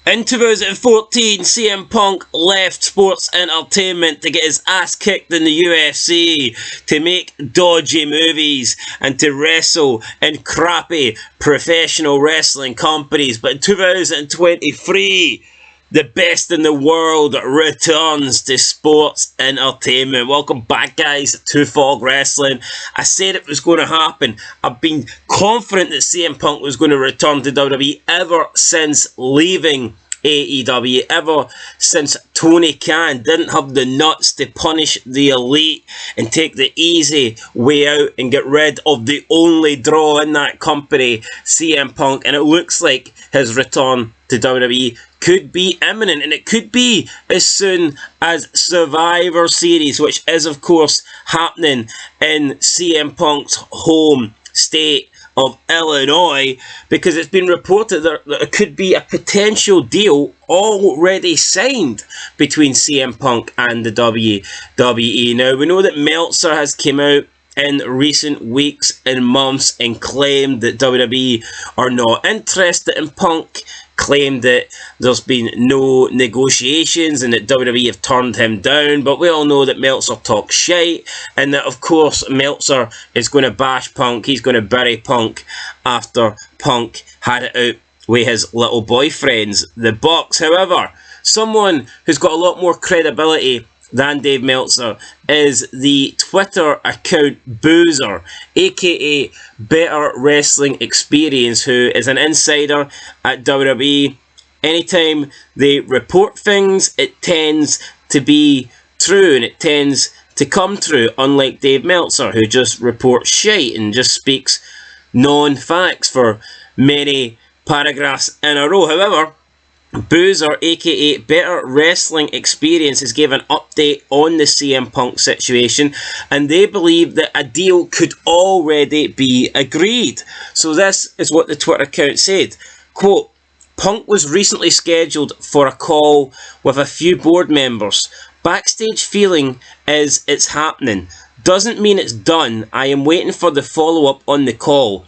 In 2014, CM Punk left sports entertainment to get his ass kicked in the UFC, to make dodgy movies, and to wrestle in crappy professional wrestling companies. But in 2023, the best in the world returns to sports entertainment. Welcome back, guys, to Fog Wrestling. I said it was going to happen. I've been confident that CM Punk was going to return to WWE ever since leaving AEW, ever since Tony Khan didn't have the nuts to punish the Elite and take the easy way out and get rid of the only draw in that company, CM Punk. And it looks like his return to WWE could be imminent, and it could be as soon as Survivor Series, which is of course happening in CM Punk's home state of Illinois, because it's been reported that there could be a potential deal already signed between CM Punk and the WWE. Now, we know that Meltzer has come out in recent weeks and months and claimed that WWE are not interested in Punk, claimed that there's been no negotiations and that WWE have turned him down. But we all know that Meltzer talks shite, and that of course Meltzer is going to bash Punk. He's going to bury Punk after Punk had it out with his little boyfriends, the Bucks. However, someone who's got a lot more credibility than Dave Meltzer is the Twitter account Boozer, aka Better Wrestling Experience, who is an insider at WWE. Anytime they report things, it tends to be true and it tends to come true, unlike Dave Meltzer, who just reports shite and just speaks non-facts for many paragraphs in a row. However, Boozer, aka Better Wrestling Experience, has given an update on the CM Punk situation, and they believe that a deal could already be agreed. So this is what the Twitter account said. Quote, Punk was recently scheduled for a call with a few board members. Backstage feeling is it's happening. Doesn't mean it's done. I am waiting for the follow-up on the call.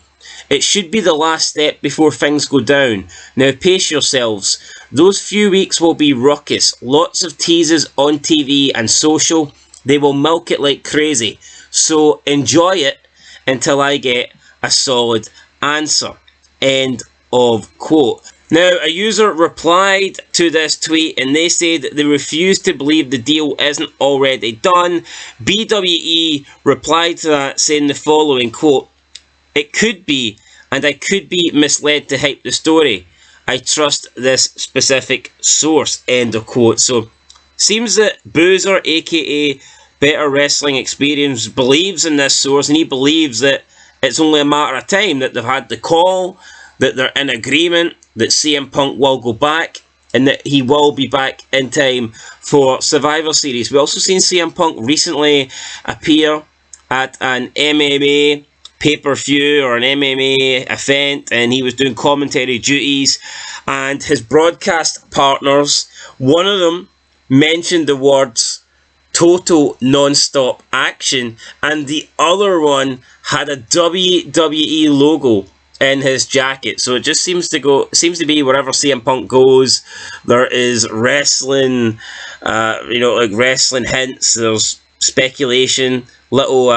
It should be the last step before things go down. Now pace yourselves. Those few weeks will be ruckus. Lots of teases on TV and social. They will milk it like crazy. So enjoy it until I get a solid answer. End of quote. Now, a user replied to this tweet and they said that they refuse to believe the deal isn't already done. BWE replied to that saying the following, quote, it could be, and I could be misled to hype the story. I trust this specific source, end of quote. So, seems that Boozer, aka Better Wrestling Experience, believes in this source, and he believes that it's only a matter of time, that they've had the call, that they're in agreement, that CM Punk will go back, and that he will be back in time for Survivor Series. We also seen CM Punk recently appear at an MMA pay-per-view or an MMA event, and he was doing commentary duties, and his broadcast partners, one of them mentioned the words total non-stop action, and the other one had a WWE logo in his jacket. So it just seems to be wherever CM Punk goes, there is wrestling, like wrestling hints, there's speculation, little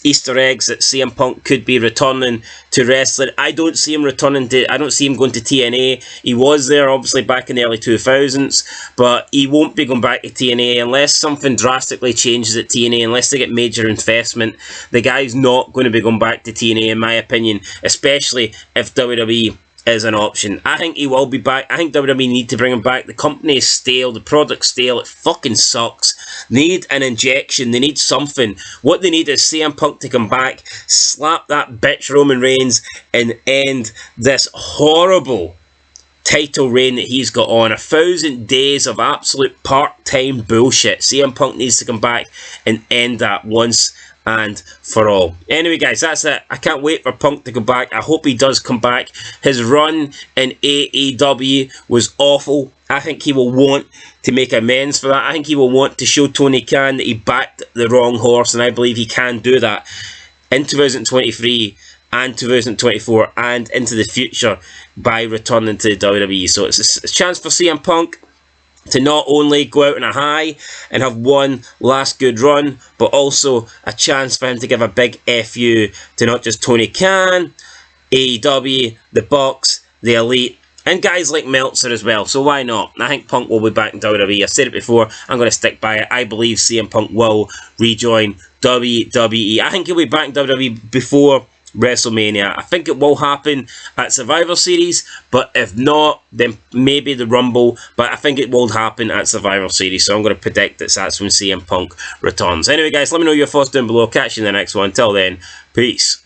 Easter eggs that CM Punk could be returning to wrestling. I don't see him going to TNA. He was there obviously back in the early 2000s, but he won't be going back to TNA unless something drastically changes at TNA, unless they get major investment. The guy's not going to be going back to TNA in my opinion, especially if WWE is an option. I think he will be back. I think WWE need to bring him back. The company is stale. The product's stale. It fucking sucks. They need an injection. They need something. What they need is CM Punk to come back, slap that bitch Roman Reigns, and end this horrible title reign that he's got on. 1,000 days of absolute part-time bullshit. CM Punk needs to come back and end that once and for all. Anyway, guys, that's it. I can't wait for Punk to come back. I hope he does come back. His run in AEW was awful. I think he will want to make amends for that. I think he will want to show Tony Khan that he backed the wrong horse, and I believe he can do that in 2023 and 2024 and into the future by returning to the WWE. So it's a chance for CM Punk to not only go out on a high and have one last good run, but also a chance for him to give a big FU to not just Tony Khan, AEW, the Bucks, the Elite, and guys like Meltzer as well. So why not? I think Punk will be back in WWE. I've said it before. I'm going to stick by it. I believe CM Punk will rejoin WWE. I think he'll be back in WWE before WrestleMania. I think it will happen at Survivor Series, but if not, then maybe the Rumble, but I think it will happen at Survivor Series, so I'm going to predict that that's when CM Punk returns. Anyway guys, let me know your thoughts down below. Catch you in the next one. Until then, peace.